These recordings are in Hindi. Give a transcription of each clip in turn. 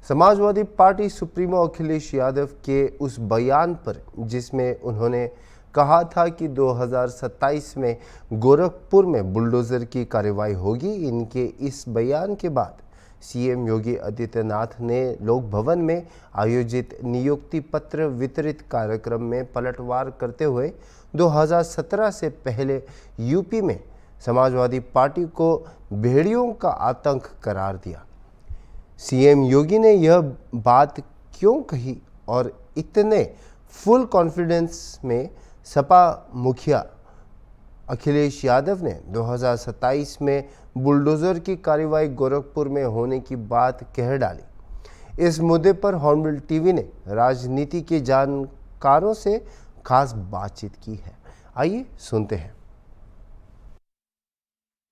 समाजवादी पार्टी सुप्रीमो अखिलेश यादव के उस बयान पर जिसमें उन्होंने कहा था कि 2027 में गोरखपुर में बुलडोजर की कार्रवाई होगी, इनके इस बयान के बाद सीएम योगी आदित्यनाथ ने लोक भवन में आयोजित नियुक्ति पत्र वितरित कार्यक्रम में पलटवार करते हुए 2017 से पहले यूपी में समाजवादी पार्टी को भेड़ियों का आतंक करार दिया। सीएम योगी ने यह बात क्यों कही और इतने फुल कॉन्फिडेंस में सपा मुखिया अखिलेश यादव ने 2027 में बुलडोजर की कार्रवाई गोरखपुर में होने की बात कह डाली। इस मुद्दे पर हॉर्नबिल टीवी ने राजनीति के जानकारों से खास बातचीत की है। आइए सुनते हैं।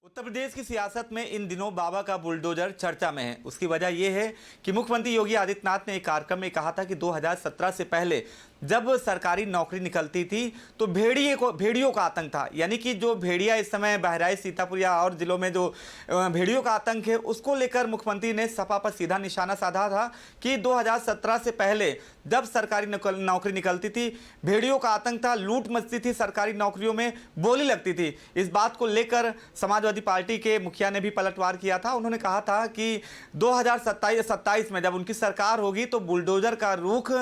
उत्तर प्रदेश की सियासत में इन दिनों बाबा का बुलडोजर चर्चा में है। उसकी वजह यह है कि मुख्यमंत्री योगी आदित्यनाथ ने एक कार्यक्रम में कहा था कि 2017 से पहले जब सरकारी नौकरी निकलती थी तो भेड़ियों का आतंक था, यानी कि जो भेड़िया इस समय बहराइच, सीतापुर या और जिलों में जो भेड़ियों का आतंक है, उसको लेकर मुख्यमंत्री ने सपा पर सीधा निशाना साधा था कि 2017 से पहले जब सरकारी नौकरी निकलती थी, भेड़ियों का आतंक था, लूट मचती थी, सरकारी नौकरियों में बोली लगती थी। इस बात को लेकर समाजवादी पार्टी के मुखिया ने भी पलटवार किया था। उन्होंने कहा था कि 2027 में जब उनकी सरकार होगी तो बुलडोजर का रुख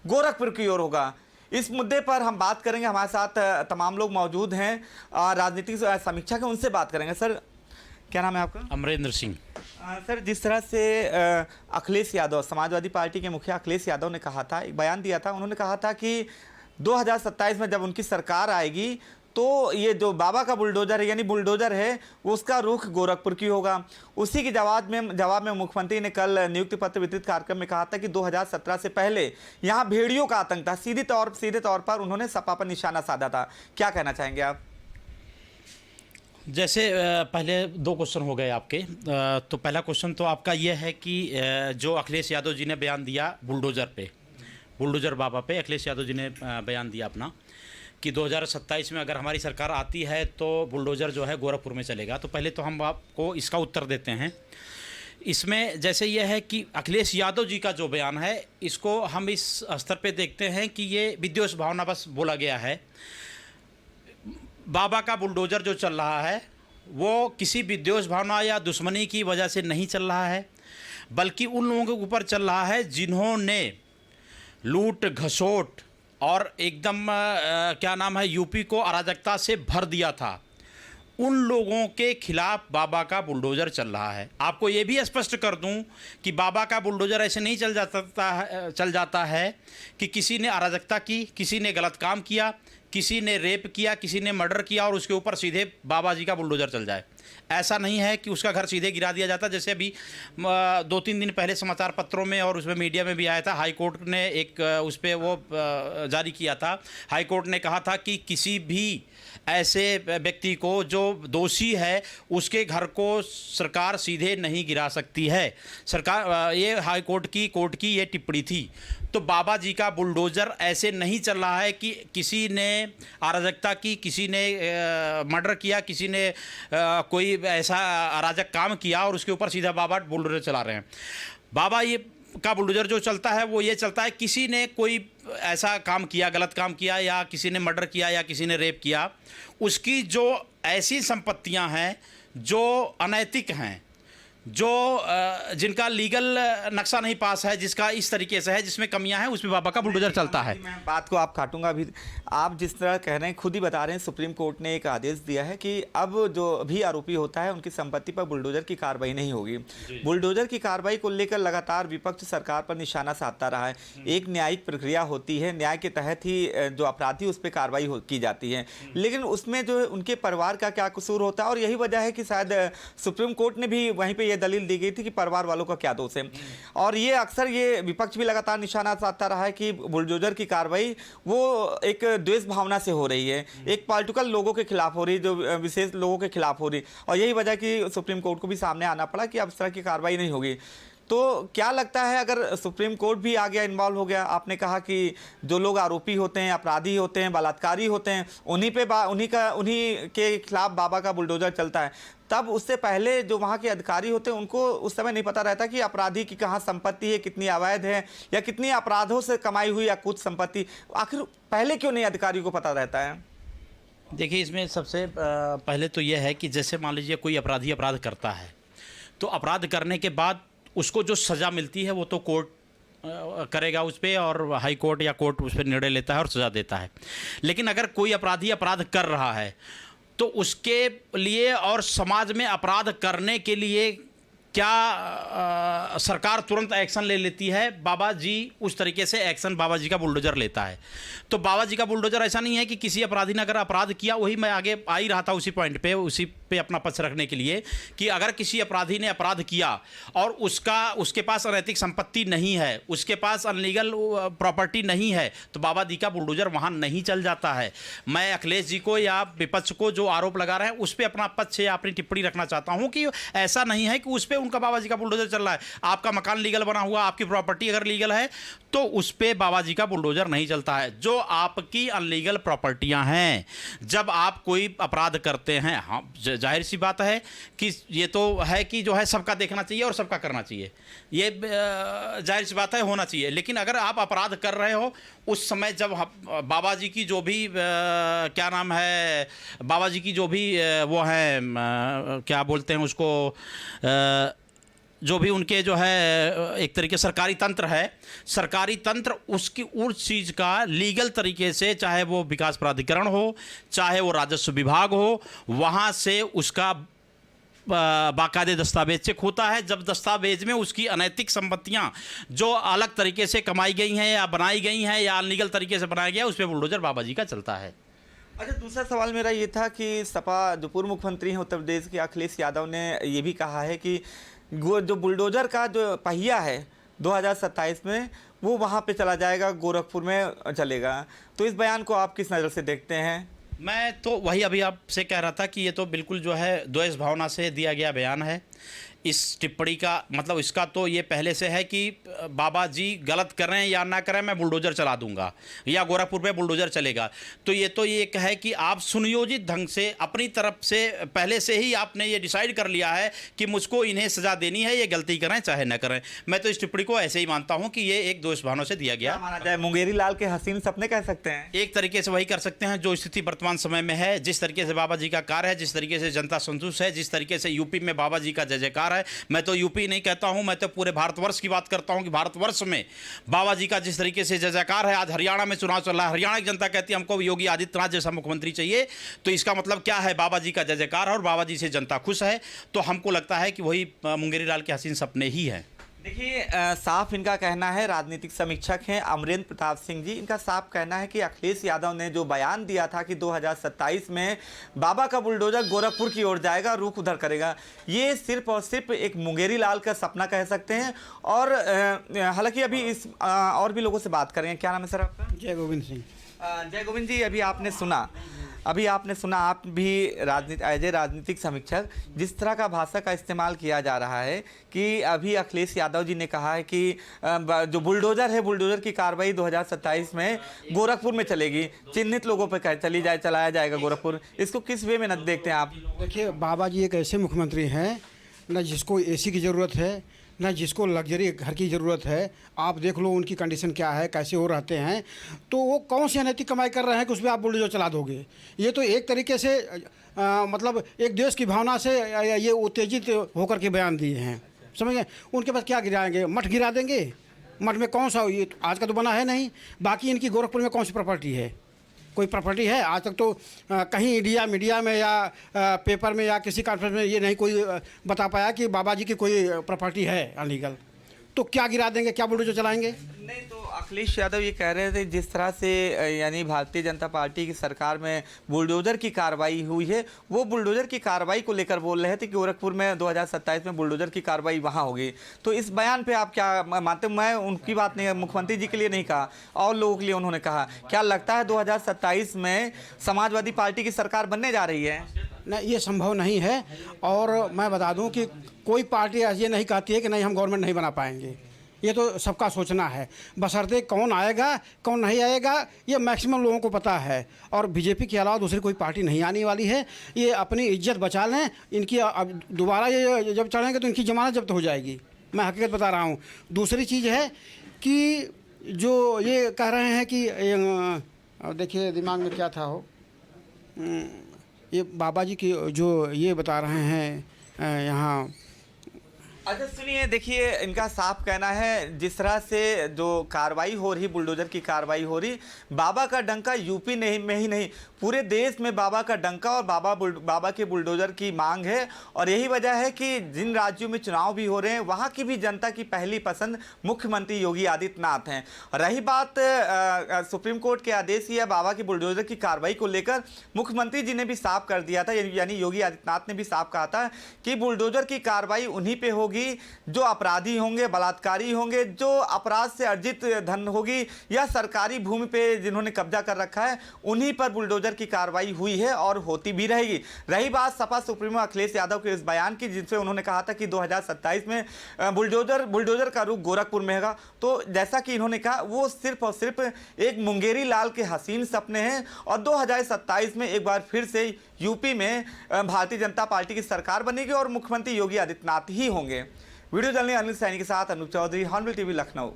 गोरखपुर की ओर होगा। इस मुद्दे पर हम बात करेंगे। हमारे साथ तमाम लोग मौजूद हैं, राजनीतिक समीक्षा के, उनसे बात करेंगे। सर, क्या नाम है आपका? अमरेंद्र सिंह। सर, जिस तरह से अखिलेश यादव, समाजवादी पार्टी के मुखिया अखिलेश यादव ने कहा था, एक बयान दिया था, उन्होंने कहा था कि 2027 में जब उनकी सरकार आएगी तो ये जो बाबा का बुलडोजर है, यानी बुलडोजर है, उसका रुख गोरखपुर की होगा। उसी के जवाब में मुख्यमंत्री ने कल नियुक्ति पत्र वितरित कार्यक्रम में कहा था कि 2017 से पहले यहाँ भेड़ियों का आतंक था। सीधे तौर पर उन्होंने सपा पर निशाना साधा था। क्या कहना चाहेंगे आप? जैसे पहले दो क्वेश्चन हो गए आपके, तो पहला क्वेश्चन तो आपका यह है कि जो अखिलेश यादव जी ने बयान दिया बुलडोजर बाबा पे अखिलेश यादव जी ने बयान दिया अपना कि 2027 में अगर हमारी सरकार आती है तो बुलडोजर जो है गोरखपुर में चलेगा। तो पहले तो हम आपको इसका उत्तर देते हैं। इसमें जैसे यह है कि अखिलेश यादव जी का जो बयान है, इसको हम इस स्तर पे देखते हैं कि ये विद्वेष भावना बस बोला गया है। बाबा का बुलडोजर जो चल रहा है वो किसी विद्वेष भावना या दुश्मनी की वजह से नहीं चल रहा है, बल्कि उन लोगों के ऊपर चल रहा है जिन्होंने लूट घसोट और एकदम यूपी को अराजकता से भर दिया था। उन लोगों के खिलाफ बाबा का बुलडोजर चल रहा है। आपको ये भी स्पष्ट कर दूं कि बाबा का बुलडोजर ऐसे नहीं चल जाता है कि किसी ने अराजकता की, किसी ने गलत काम किया, किसी ने रेप किया, किसी ने मर्डर किया और उसके ऊपर सीधे बाबा जी का बुलडोजर चल जाए। ऐसा नहीं है कि उसका घर सीधे गिरा दिया जाता। जैसे अभी 2-3 दिन पहले समाचार पत्रों में और उसमें मीडिया में भी आया था, हाई कोर्ट ने एक उस पर वो जारी किया था। हाई कोर्ट ने कहा था कि किसी भी ऐसे व्यक्ति को जो दोषी है उसके घर को सरकार सीधे नहीं गिरा सकती है। सरकार, ये हाई कोर्ट की ये टिप्पणी थी। तो बाबा जी का बुलडोजर ऐसे नहीं चल रहा है कि किसी ने अराजकता की, किसी ने मर्डर किया, किसी ने कोई ऐसा अराजक काम किया और उसके ऊपर सीधा बाबा बुलडोजर चला रहे हैं। बाबा ये का बुलडोजर जो चलता है वो ये चलता है, किसी ने कोई ऐसा काम किया, गलत काम किया, या किसी ने मर्डर किया या किसी ने रेप किया, उसकी जो ऐसी संपत्तियां हैं जो अनैतिक हैं, जो जिनका लीगल नक्शा नहीं पास है, जिसका इस तरीके से है, जिसमें कमियां हैं, उसमें बाबा का बुलडोजर चलता है। मैं बात को आप काटूंगा अभी। आप जिस तरह कह रहे हैं, खुद ही बता रहे हैं, सुप्रीम कोर्ट ने एक आदेश दिया है कि अब जो भी आरोपी होता है उनकी संपत्ति पर बुलडोजर की कार्रवाई नहीं होगी। बुलडोजर की कार्रवाई को लेकर लगातार विपक्ष सरकार पर निशाना साधता रहा है। एक न्यायिक प्रक्रिया होती है, न्याय के तहत ही जो अपराधी उस पर कार्रवाई की जाती है, लेकिन उसमें जो उनके परिवार का क्या कसूर होता है। और यही वजह है कि शायद सुप्रीम कोर्ट ने भी वहीं पर यह दलील दी गई थी कि परिवार वालों का क्या दोष है। और ये अक्सर ये विपक्ष भी लगातार निशाना साधता रहा है कि बुलडोजर की कार्रवाई वो एक द्वेष भावना से हो रही है, एक पॉलिटिकल लोगों के खिलाफ हो रही, जो विशेष लोगों के खिलाफ हो रही। और यही वजह कि सुप्रीम कोर्ट को भी सामने आना पड़ा कि अब इस तरह की कार्रवाई नहीं होगी। तो क्या लगता है अगर सुप्रीम कोर्ट भी आ गया, इन्वॉल्व हो गया? आपने कहा कि जो लोग आरोपी होते हैं, अपराधी होते हैं, बलात्कारी होते हैं, उन्हीं के खिलाफ बाबा का बुलडोजर चलता है। तब उससे पहले जो वहाँ के अधिकारी होते हैं उनको उस समय नहीं पता रहता कि अपराधी की कहाँ संपत्ति है, कितनी अवैध है या कितनी अपराधों से कमाई हुई या कुछ संपत्ति, आखिर पहले क्यों नहीं अधिकारियों को पता रहता है? देखिए, इसमें सबसे पहले तो यह है कि जैसे मान लीजिए कोई अपराधी अपराध करता है, तो अपराध करने के बाद उसको जो सज़ा मिलती है वो तो कोर्ट करेगा उस पर, और हाई कोर्ट या कोर्ट उस पर निर्णय लेता है और सज़ा देता है। लेकिन अगर कोई अपराधी अपराध कर रहा है तो उसके लिए और समाज में अपराध करने के लिए क्या सरकार तुरंत एक्शन ले लेती है? बाबा जी उस तरीके से एक्शन बाबा जी का बुलडोजर लेता है। तो बाबा जी का बुलडोजर ऐसा नहीं है कि किसी अपराधी ने अगर अपराध किया, वही मैं आगे आ ही रहा था उसी पॉइंट पे, उसी पे अपना पक्ष रखने के लिए कि अगर किसी अपराधी ने अपराध किया और उसके पास अनैतिक संपत्ति नहीं है, उसके पास अनलीगल प्रॉपर्टी नहीं है, तो बाबा जी का बुलडोजर वहाँ नहीं चल जाता है। मैं अखिलेश जी को या विपक्ष को जो आरोप लगा रहे हैं उस पर अपना पक्ष या अपनी टिप्पणी रखना चाहता हूँ कि ऐसा नहीं है कि उस पर उनका बाबा जी का बुलडोजर चल रहा है। आपका मकान लीगल बना हुआ, आपकी प्रॉपर्टी अगर लीगल है तो उस पे बाबा जी का बुलडोजर नहीं चलता है। जो आपकी अनलीगल प्रॉपर्टियां हैं, जब आप कोई अपराध करते हैं, हाँ जाहिर सी बात है कि ये तो है कि जो है सबका देखना चाहिए और सबका करना चाहिए, ये जाहिर सी बात है, होना चाहिए। लेकिन अगर आप अपराध कर रहे हो उस समय जब बाबा जी की जो भी क्या नाम है, बाबा जी की जो भी वो है क्या बोलते हैं उसको, जो भी उनके जो है एक तरीके सरकारी तंत्र है, सरकारी तंत्र उसकी उस चीज़ का लीगल तरीके से, चाहे वो विकास प्राधिकरण हो, चाहे वो राजस्व विभाग हो, वहाँ से उसका बाकायदे दस्तावेज चेक होता है। जब दस्तावेज में उसकी अनैतिक संपत्तियां जो अलग तरीके से कमाई गई हैं या बनाई गई हैं या अनलीगल तरीके से बनाया गया, उस पर बुलडोजर बाबा जी का चलता है। अच्छा, दूसरा सवाल मेरा ये था कि सपा जो पूर्व मुख्यमंत्री हैं उत्तर प्रदेश के अखिलेश यादव ने ये भी कहा है कि जो बुलडोजर का जो पहिया है 2027 में वो वहाँ पे चला जाएगा, गोरखपुर में चलेगा। तो इस बयान को आप किस नज़र से देखते हैं? मैं तो वही अभी आपसे कह रहा था कि ये तो बिल्कुल जो है द्वेष भावना से दिया गया बयान है। इस टिप्पणी का मतलब इसका तो ये पहले से है कि बाबा जी गलत कर रहे हैं या ना करें, मैं बुलडोजर चला दूंगा या गोरखपुर पे बुलडोजर चलेगा। तो ये एक है कि आप सुनियोजित ढंग से अपनी तरफ से पहले से ही आपने ये डिसाइड कर लिया है कि मुझको इन्हें सजा देनी है, ये गलती करें चाहे न करें। मैं तो इस टिप्पणी को ऐसे ही मानता हूँ कि ये एक दोष भावना से दिया गया। माना जाए मुंगेरी लाल के हसीन सपने कह सकते हैं, एक तरीके से वही कर सकते हैं जो स्थिति वर्तमान समय में है, जिस तरीके से बाबा जी का कार्य है, जिस तरीके से जनता संतुष्ट है, जिस तरीके से यूपी में बाबा जी का जय जयकार है। मैं तो यूपी नहीं कहता हूं, मैं तो पूरे भारतवर्ष की बात करता हूं कि भारतवर्ष में बाबा जी का जिस तरीके से जय जयकार है। आज हरियाणा में चुनाव चल रहा है, हरियाणा की जनता कहती है हमको योगी आदित्यनाथ जैसा मुख्यमंत्री चाहिए। तो इसका मतलब क्या है? बाबा जी का जय जयकार है और बाबा जी से जनता खुश है। तो हमको लगता है कि वही मुंगेरी लाल के हसीन सपने ही हैं। देखिए, साफ इनका कहना है, राजनीतिक समीक्षक हैं अमरेंद्र प्रताप सिंह जी, इनका साफ कहना है कि अखिलेश यादव ने जो बयान दिया था कि 2027 में बाबा का बुलडोजर गोरखपुर की ओर जाएगा, रुख उधर करेगा, ये सिर्फ और सिर्फ एक मुंगेरी लाल का सपना कह सकते हैं। और हालांकि अभी इस और भी लोगों से बात करेंगे। क्या नाम है सर आपका? जय गोविंद सिंह। जय गोविंद जी, अभी आपने सुना, आप भी एज ए राजनीतिक समीक्षक, जिस तरह का भाषा का इस्तेमाल किया जा रहा है कि अभी अखिलेश यादव जी ने कहा है कि जो बुलडोजर है, बुलडोजर की कार्रवाई 2027 में गोरखपुर में चलेगी, चिन्हित लोगों पर चलाया जाएगा गोरखपुर। इसको किस वे में न देखते हैं आप? देखिए, बाबा जी एक ऐसे मुख्यमंत्री हैं न जिसको एसी की ज़रूरत है, न जिसको लग्जरी घर की ज़रूरत है। आप देख लो उनकी कंडीशन क्या है, कैसे वो रहते हैं। तो वो कौन सी अनैतिक कमाई कर रहे हैं कि उस पर आप बुलडोजर चला दोगे? ये तो एक तरीके से मतलब एक देश की भावना से ये उत्तेजित होकर के बयान दिए हैं, समझ गए? उनके पास क्या गिराएंगे? मठ गिरा देंगे। मठ में कौन सा, ये आज का तो बना है नहीं। बाकी इनकी गोरखपुर में कौन सी प्रॉपर्टी है? कोई प्रॉपर्टी है? आज तक तो कहीं मीडिया में या पेपर में या किसी कॉन्फ्रेंस में ये नहीं कोई बता पाया कि बाबा जी की कोई प्रॉपर्टी है अनलीगल। तो क्या गिरा देंगे, क्या बुलडोजर चलाएंगे? नहीं, तो अखिलेश यादव ये कह रहे थे जिस तरह से यानी भारतीय जनता पार्टी की सरकार में बुलडोजर की कार्रवाई हुई है, वो बुलडोजर की कार्रवाई को लेकर बोल रहे थे कि गोरखपुर में 2027 में बुलडोजर की कार्रवाई वहाँ होगी। तो इस बयान पे आप क्या मानते? मैं उनकी बात नहीं, मुख्यमंत्री जी के लिए नहीं कहा, और लोगों के लिए उन्होंने कहा। क्या लगता है 2027 में समाजवादी पार्टी की सरकार बनने जा रही है? नहीं, ये संभव नहीं है। और मैं बता दूं कि कोई पार्टी ऐसी नहीं कहती है कि नहीं हम गवर्नमेंट नहीं बना पाएंगे। ये तो सबका सोचना है, बशर्ते कौन आएगा कौन नहीं आएगा ये मैक्सिमम लोगों को पता है। और बीजेपी के अलावा दूसरी कोई पार्टी नहीं आने वाली है। ये अपनी इज्जत बचा लें, इनकी अब दोबारा ये जब चढ़ेंगे तो इनकी जमानत जब्त हो जाएगी, मैं हकीकत बता रहा हूँ। दूसरी चीज़ है कि जो ये कह रहे हैं कि देखिए दिमाग में क्या था हो, ये बाबा जी की जो ये बता रहे हैं यहाँ। अच्छा सुनिए, देखिए इनका साफ कहना है जिस तरह से जो कार्रवाई हो रही, बुलडोजर की कार्रवाई हो रही, बाबा का डंका यूपी में ही नहीं पूरे देश में बाबा का डंका और बाबा के बुलडोजर की मांग है। और यही वजह है कि जिन राज्यों में चुनाव भी हो रहे हैं वहाँ की भी जनता की पहली पसंद मुख्यमंत्री योगी आदित्यनाथ हैं। रही बात सुप्रीम कोर्ट के आदेश या बाबा के बुलडोजर की कार्रवाई को लेकर, मुख्यमंत्री जी ने भी साफ कर दिया था, यानी योगी आदित्यनाथ ने भी साफ कहा था कि बुलडोजर की कार्रवाई उन्हीं पे होगी जो अपराधी होंगे, बलात्कारी होंगे, जो अपराध से अर्जित धन होगी या सरकारी भूमि पे जिन्होंने कब्जा कर रखा है, उन्हीं पर बुलडोजर की कार्रवाई हुई है और होती भी रहेगी। रही बात सपा सुप्रीमो अखिलेश यादव के इस बयान की, जिससे उन्होंने कहा था कि 2027 में बुलडोजर का रुख गोरखपुर में होगा, तो जैसा कि इन्होंने कहा वो सिर्फ और सिर्फ एक मुंगेरी लाल के हसीन सपने हैं और 2027 में एक बार फिर से यूपी में भारतीय जनता पार्टी की सरकार बनेगी और मुख्यमंत्री योगी आदित्यनाथ ही होंगे। वीडियो जर्नलिस्ट अनिल सैनी के साथ अनूप चौधरी, हॉर्नबिल टीवी, लखनऊ।